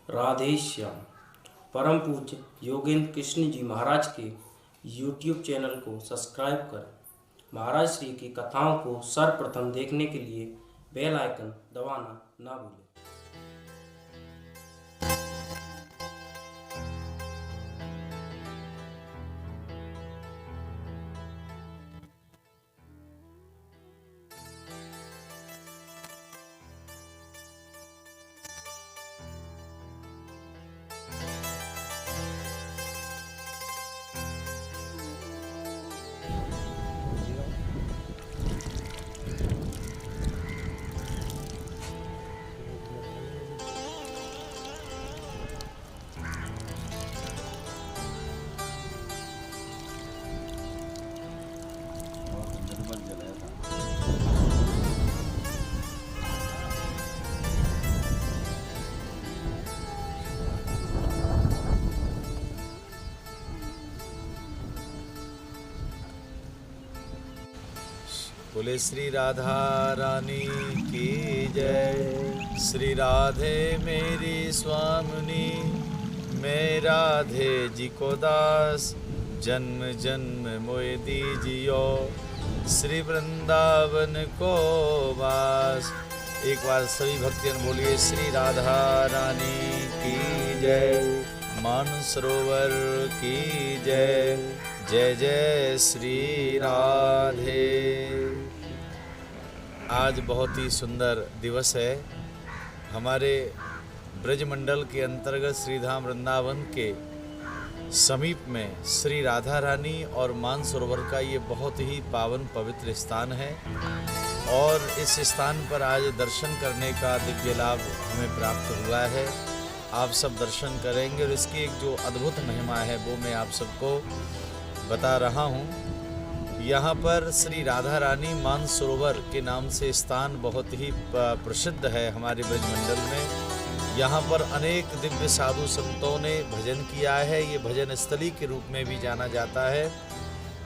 राधे श्याम। परम पूज्य योगेंद्र कृष्ण जी महाराज के YouTube चैनल को सब्सक्राइब करें। महाराज श्री की कथाओं को सर्वप्रथम देखने के लिए बेल आइकन दबाना ना भूलें। बोले श्री राधा रानी की जय। श्री राधे मेरी स्वामिनी, मैं राधे जी को दास, जन्म जन्म मोए दीजियो, श्री वृंदावन को वास। एक बार सभी भक्तजन बोलिए श्री राधा रानी की जय, मानसरोवर की जय, जय जय श्री राधे। आज बहुत ही सुंदर दिवस है। हमारे ब्रजमंडल के अंतर्गत श्रीधाम वृंदावन के समीप में श्री राधा रानी और मानसरोवर का ये बहुत ही पावन पवित्र स्थान है और इस स्थान पर आज दर्शन करने का दिव्य लाभ हमें प्राप्त हुआ है। आप सब दर्शन करेंगे और इसकी एक जो अद्भुत महिमा है वो मैं आप सबको बता रहा हूँ। यहाँ पर श्री राधा रानी मानसरोवर के नाम से स्थान बहुत ही प्रसिद्ध है हमारे ब्रजमंडल में। यहाँ पर अनेक दिव्य साधु संतों ने भजन किया है। ये भजन स्थली के रूप में भी जाना जाता है।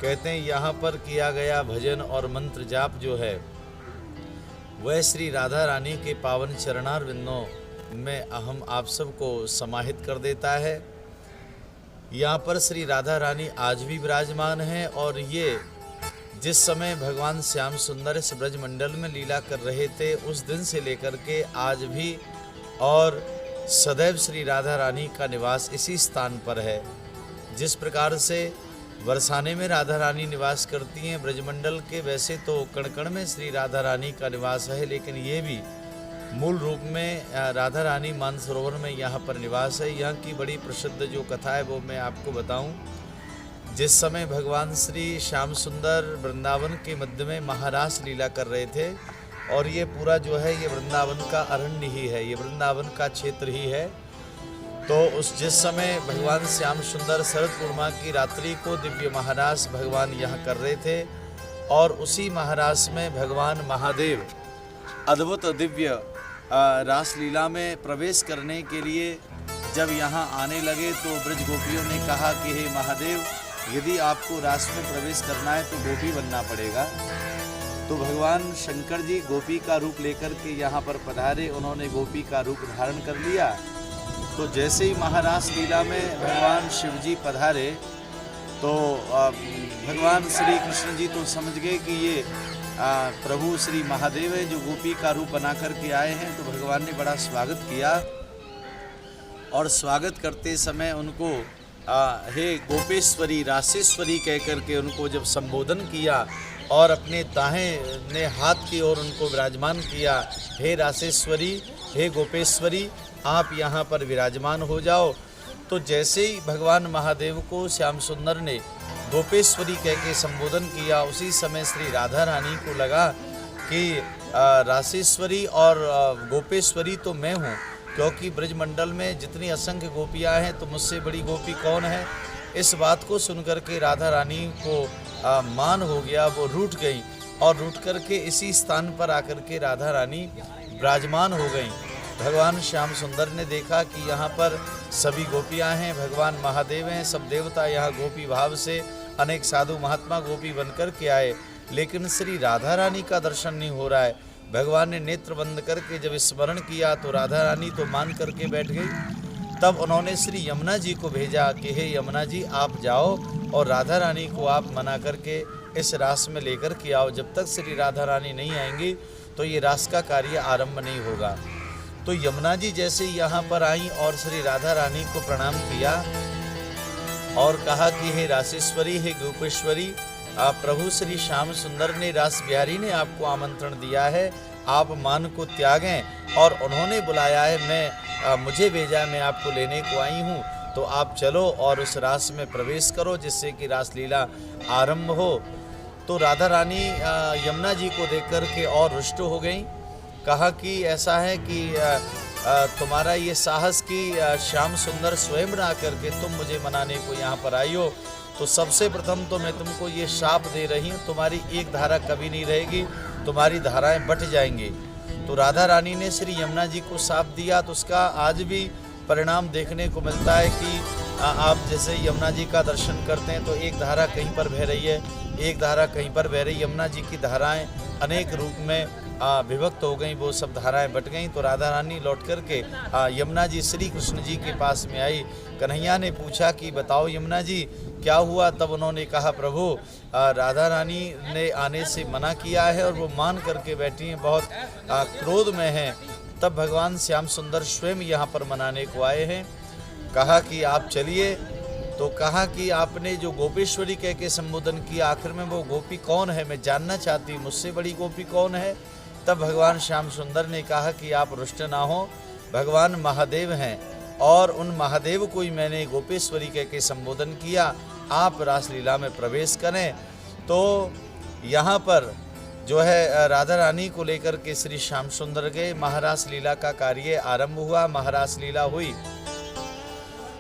कहते हैं यहाँ पर किया गया भजन और मंत्र जाप जो है वह श्री राधा रानी के पावन चरणारविंदों में हम आप सबको समाहित कर देता है। यहाँ पर श्री राधा रानी आज भी विराजमान है और ये जिस समय भगवान श्याम सुंदर इस ब्रजमंडल में लीला कर रहे थे उस दिन से लेकर के आज भी और सदैव श्री राधा रानी का निवास इसी स्थान पर है। जिस प्रकार से बरसाने में राधा रानी निवास करती हैं ब्रजमंडल के, वैसे तो कण कण में श्री राधा रानी का निवास है, लेकिन ये भी मूल रूप में राधा रानी मानसरोवर में यहाँ पर निवास है। यहाँ की बड़ी प्रसिद्ध जो कथा है वो मैं आपको बताऊं। जिस समय भगवान श्री श्याम सुंदर वृंदावन के मध्य में महारास लीला कर रहे थे और ये पूरा जो है ये वृंदावन का अरण्य ही है, ये वृंदावन का क्षेत्र ही है। तो उस जिस समय भगवान श्याम सुंदर शरद पूर्णिमा की रात्रि को दिव्य महारास भगवान यहाँ कर रहे थे और उसी महारास में भगवान महादेव अद्भुत दिव्य रासलीला में प्रवेश करने के लिए जब यहाँ आने लगे तो ब्रज गोपियों ने कहा कि हे महादेव, यदि आपको रास में प्रवेश करना है तो गोपी बनना पड़ेगा। तो भगवान शंकर जी गोपी का रूप लेकर के यहाँ पर पधारे। उन्होंने गोपी का रूप धारण कर लिया। तो जैसे ही महारास लीला में भगवान शिव जी पधारे तो भगवान श्री कृष्ण जी तो समझ गए कि ये प्रभु श्री महादेव है जो गोपी का रूप बना करके आए हैं। तो भगवान ने बड़ा स्वागत किया और स्वागत करते समय उनको हे गोपेश्वरी रासेश्वरी कह करके उनको जब संबोधन किया और अपने दाहिने हाथ की ओर उनको विराजमान किया, हे रासेश्वरी, हे गोपेश्वरी, आप यहाँ पर विराजमान हो जाओ। तो जैसे ही भगवान महादेव को श्याम सुंदर ने गोपेश्वरी कह के संबोधन किया, उसी समय श्री राधा रानी को लगा कि रासेश्वरी और गोपेश्वरी तो मैं हूँ, क्योंकि ब्रजमंडल में जितनी असंख्य गोपियाँ हैं तो मुझसे बड़ी गोपी कौन है। इस बात को सुनकर के राधा रानी को मान हो गया, वो रूठ गई और रूठ करके इसी स्थान पर आकर के राधा रानी विराजमान हो गई। भगवान श्याम सुंदर ने देखा कि यहाँ पर सभी गोपियाँ हैं, भगवान महादेव हैं, सब देवता यहाँ गोपी भाव से अनेक साधु महात्मा गोपी बनकर के आए, लेकिन श्री राधा रानी का दर्शन नहीं हो रहा है। भगवान ने नेत्र बंद करके जब स्मरण किया तो राधा रानी तो मान करके बैठ गई तब उन्होंने श्री यमुना जी को भेजा कि हे यमुना जी, आप जाओ और राधा रानी को आप मना करके इस रास में लेकर के आओ। जब तक श्री राधा रानी नहीं आएंगी तो ये रास का कार्य आरंभ नहीं होगा। तो यमुना जी जैसे यहाँ पर आई और श्री राधा रानी को प्रणाम किया और कहा कि हे रासेश्वरी, हे गोपेश्वरी, प्रभु श्री श्याम सुंदर ने, रास बिहारी ने आपको आमंत्रण दिया है, आप मान को त्यागें और उन्होंने बुलाया है, मुझे भेजा है, मैं आपको लेने को आई हूँ, तो आप चलो और उस रास में प्रवेश करो जिससे कि रासलीला आरंभ हो। तो राधा रानी यमुना जी को देख कर के और रुष्ट हो गई। कहा कि ऐसा है कि तुम्हारा ये साहस कि श्याम सुंदर स्वयं ना करके तुम मुझे मनाने को यहाँ पर आई हो, तो सबसे प्रथम तो मैं तुमको ये शाप दे रही हूँ, तुम्हारी एक धारा कभी नहीं रहेगी, तुम्हारी धाराएं बट जाएंगी। तो राधा रानी ने श्री यमुना जी को शाप दिया, तो उसका आज भी परिणाम देखने को मिलता है कि आप जैसे यमुना जी का दर्शन करते हैं तो एक धारा कहीं पर बह रही है, एक धारा कहीं पर बह रही। यमुना जी की धाराएं अनेक रूप में विभक्त हो गई, वो सब धाराएं बट गईं। तो राधा रानी लौट करके यमुना जी श्री कृष्ण जी के पास में आई। कन्हैया ने पूछा कि बताओ यमुना जी क्या हुआ? तब उन्होंने कहा प्रभु राधा रानी ने आने से मना किया है और वो मान करके बैठी हैं, बहुत क्रोध में हैं। तब भगवान श्याम सुंदर स्वयं यहाँ पर मनाने को आए हैं। कहा कि आप चलिए। तो कहा कि आपने जो गोपेश्वरी कह के संबोधन किया, आखिर में वो गोपी कौन है, मैं जानना चाहती हूँ, मुझसे बड़ी गोपी कौन है? तब भगवान श्याम सुंदर ने कहा कि आप रुष्ट ना हो, भगवान महादेव हैं और उन महादेव को ही मैंने गोपेश्वरी कह के संबोधन किया, आप रासलीला में प्रवेश करें। तो यहाँ पर जो है राधा रानी को लेकर के श्री श्याम सुंदर गए। महारास लीला का कार्य आरंभ हुआ। महारास लीला हुई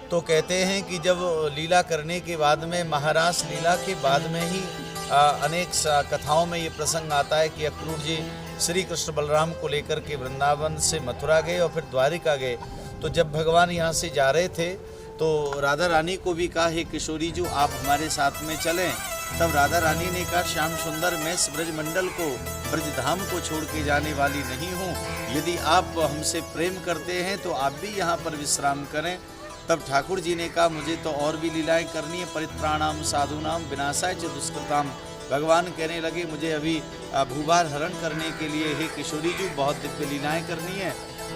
तो कहते हैं कि जब लीला करने के बाद में, महारास लीला के बाद में ही अनेक कथाओं में ये प्रसंग आता है कि अक्रूर जी श्री कृष्ण बलराम को लेकर के वृंदावन से मथुरा गए और फिर द्वारिका गए। तो जब भगवान यहाँ से जा रहे थे तो राधा रानी को भी कहा, हे किशोरी जी आप हमारे साथ में चलें। तब राधा रानी ने कहा, श्याम सुंदर मैं इस ब्रजमंडल को, ब्रजधाम को छोड़ के जाने वाली नहीं हूँ, यदि आप हमसे प्रेम करते हैं तो आप भी यहाँ पर विश्राम करें। तब ठाकुर जी ने कहा, मुझे तो और भी लीलाएं करनी है, परित्राणाम साधुनाम विनाशाय च दुष्कृताम। भगवान कहने लगे, मुझे अभी भूभार हरण करने के लिए हे किशोरी जी बहुत दिव्य लीलाएं करनी है,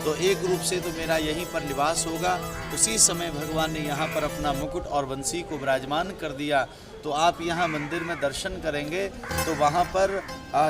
तो एक रूप से तो मेरा यहीं पर निवास होगा। उसी समय भगवान ने यहाँ पर अपना मुकुट और बंसी को विराजमान कर दिया। तो आप यहाँ मंदिर में दर्शन करेंगे तो वहाँ पर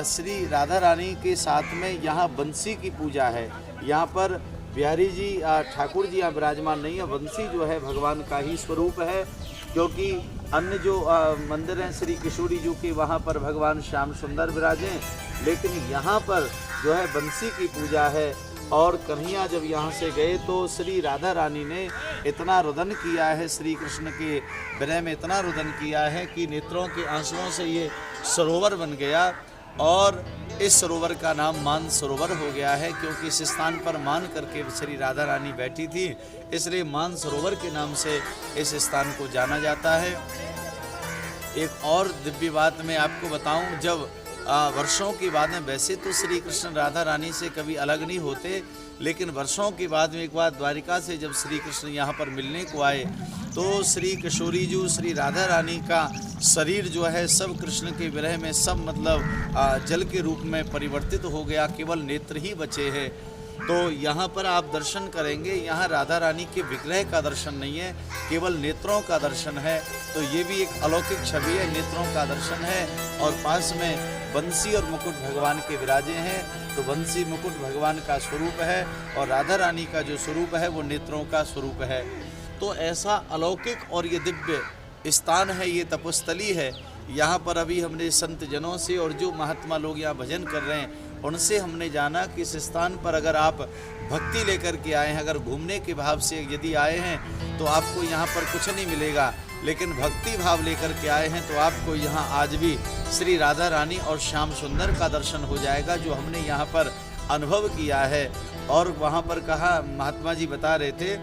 श्री राधा रानी के साथ में यहाँ बंसी की पूजा है। यहाँ पर बिहारी जी ठाकुर जी यहाँ विराजमान नहीं है, बंसी जो है भगवान का ही स्वरूप है, क्योंकि अन्य जो मंदिर हैं श्री किशोरी जी के, वहाँ पर भगवान श्याम सुंदर विराजे, लेकिन यहाँ पर जो है बंसी की पूजा है। और कन्हैया जब यहाँ से गए तो श्री राधा रानी ने इतना रुदन किया है, श्री कृष्ण के विरह में इतना रुदन किया है कि नेत्रों के आंसुओं से ये सरोवर बन गया और इस सरोवर का नाम मान सरोवर हो गया है, क्योंकि इस स्थान पर मान करके श्री राधा रानी बैठी थी, इसलिए मान सरोवर के नाम से इस स्थान को जाना जाता है। एक और दिव्य बात मैं आपको बताऊं, जब वर्षों के बाद में, वैसे तो श्री कृष्ण राधा रानी से कभी अलग नहीं होते, लेकिन वर्षों के बाद में एक बार द्वारिका से जब श्री कृष्ण यहाँ पर मिलने को आए तो श्री किशोरी जी श्री राधा रानी का शरीर जो है सब कृष्ण के विरह में सब मतलब जल के रूप में परिवर्तित हो गया, केवल नेत्र ही बचे हैं। तो यहाँ पर आप दर्शन करेंगे, यहाँ राधा रानी के विग्रह का दर्शन नहीं है, केवल नेत्रों का दर्शन है। तो ये भी एक अलौकिक छवि है, नेत्रों का दर्शन है। और पास में बंसी और मुकुट भगवान के विराजे हैं, तो बंसी मुकुट भगवान का स्वरूप है और राधा रानी का जो स्वरूप है वो नेत्रों का स्वरूप है। तो ऐसा अलौकिक और ये दिव्य स्थान है, ये तपस्थली है। यहाँ पर अभी हमने संत जनों से और जो महात्मा लोग यहाँ भजन कर रहे हैं उनसे हमने जाना कि इस स्थान पर अगर आप भक्ति लेकर के आए हैं, अगर घूमने के भाव से यदि आए हैं तो आपको यहाँ पर कुछ नहीं मिलेगा, लेकिन भक्ति भाव लेकर के आए हैं तो आपको यहाँ आज भी श्री राधा रानी और श्याम सुंदर का दर्शन हो जाएगा, जो हमने यहाँ पर अनुभव किया है। और वहाँ पर कहा, महात्मा जी बता रहे थे,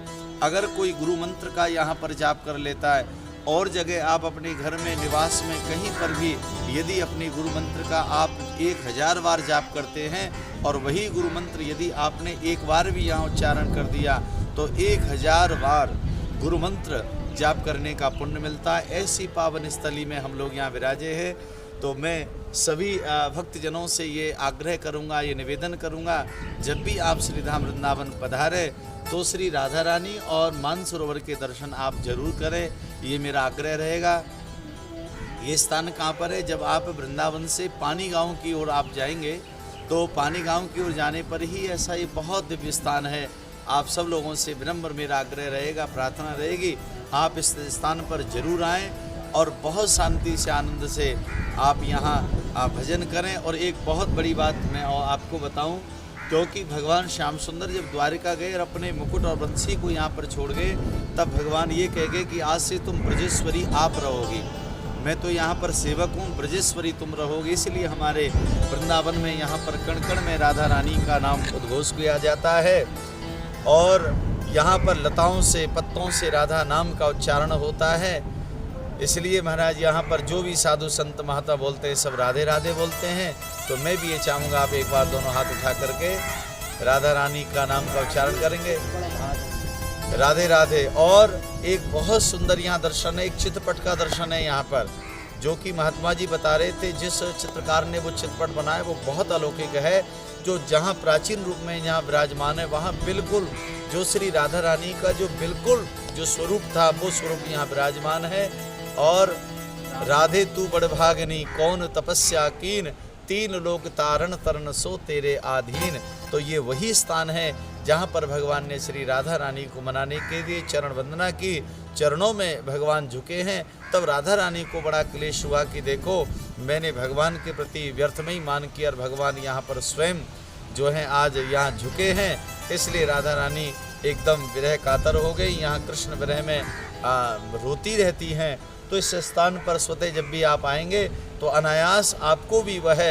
अगर कोई गुरु मंत्र का यहाँ पर जाप कर लेता है और जगह आप अपने घर में, निवास में, कहीं पर भी यदि अपने गुरु मंत्र का आप 1000 बार जाप करते हैं और वही गुरु मंत्र यदि आपने एक बार भी यहाँ उच्चारण कर दिया तो 1000 बार गुरु मंत्र जाप करने का पुण्य मिलता है। ऐसी पावन स्थली में हम लोग यहाँ विराजे हैं। तो मैं सभी भक्तजनों से ये आग्रह करूँगा, ये निवेदन करूँगा, जब भी आप श्रीधाम वृंदावन पधारे तो श्री राधा रानी और मानसरोवर के दर्शन आप जरूर करें, ये मेरा आग्रह रहेगा। ये स्थान कहाँ पर है? जब आप वृंदावन से पानी गांव की ओर आप जाएंगे तो पानी गांव की ओर जाने पर ही ऐसा ये बहुत दिव्य स्थान है। आप सब लोगों से विनम्र मेरा आग्रह रहेगा, प्रार्थना रहेगी, आप इस स्थान पर जरूर आएँ और बहुत शांति से, आनंद से आप यहाँ भजन करें। और एक बहुत बड़ी बात मैं आपको बताऊं, क्योंकि भगवान श्याम सुंदर जब द्वारिका गए और अपने मुकुट और बंसी को यहाँ पर छोड़ गए, तब भगवान ये कह गए कि आज से तुम ब्रजेश्वरी आप रहोगी, मैं तो यहाँ पर सेवक हूँ, ब्रजेश्वरी तुम रहोगे। इसलिए हमारे वृंदावन में यहाँ पर कण कण में राधा रानी का नाम उद्घोष किया जाता है और यहाँ पर लताओं से, पत्तों से राधा नाम का उच्चारण होता है। इसलिए महाराज यहाँ पर जो भी साधु संत महात्मा बोलते हैं सब राधे राधे बोलते हैं। तो मैं भी ये चाहूँगा आप एक बार दोनों हाथ उठा करके राधा रानी का नाम का उच्चारण करेंगे, राधे राधे। और एक बहुत सुंदर यहाँ दर्शन है, एक चित्रपट का दर्शन है यहाँ पर, जो कि महात्मा जी बता रहे थे। जिस चित्रकार ने वो चित्रपट बनाया वो बहुत अलौकिक है। जो जहाँ प्राचीन रूप में यहाँ विराजमान है, वहाँ बिल्कुल जो श्री राधा रानी का जो बिल्कुल जो स्वरूप था वो स्वरूप यहाँ विराजमान है। और राधे तू बड़भागिनी कौन तपस्या कीन, तीन लोक तारण तरन सो तेरे आधीन। तो ये वही स्थान है जहाँ पर भगवान ने श्री राधा रानी को मनाने के लिए चरण वंदना की, चरणों में भगवान झुके हैं। तब राधा रानी को बड़ा क्लेश हुआ कि देखो मैंने भगवान के प्रति व्यर्थ में ही मान किया और भगवान यहाँ पर स्वयं जो है आज यहाँ झुके हैं। इसलिए राधा रानी एकदम विरह कातर हो गई, यहाँ कृष्ण विरह में रोती रहती हैं। तो इस स्थान पर स्वतः जब भी आप आएंगे तो अनायास आपको भी वह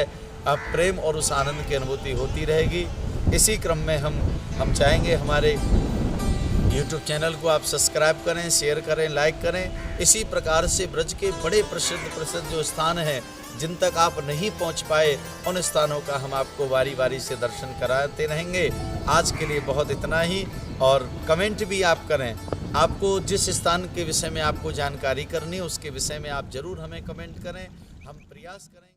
प्रेम और उस आनंद की अनुभूति होती रहेगी। इसी क्रम में हम चाहेंगे हमारे YouTube चैनल को आप सब्सक्राइब करें, शेयर करें, लाइक करें। इसी प्रकार से ब्रज के बड़े प्रसिद्ध जो स्थान हैं जिन तक आप नहीं पहुंच पाए, उन स्थानों का हम आपको बारी बारी से दर्शन कराते रहेंगे। आज के लिए बहुत इतना ही। और कमेंट भी आप करें, आपको जिस स्थान के विषय में आपको जानकारी करनी है उसके विषय में आप ज़रूर हमें कमेंट करें, हम प्रयास करें।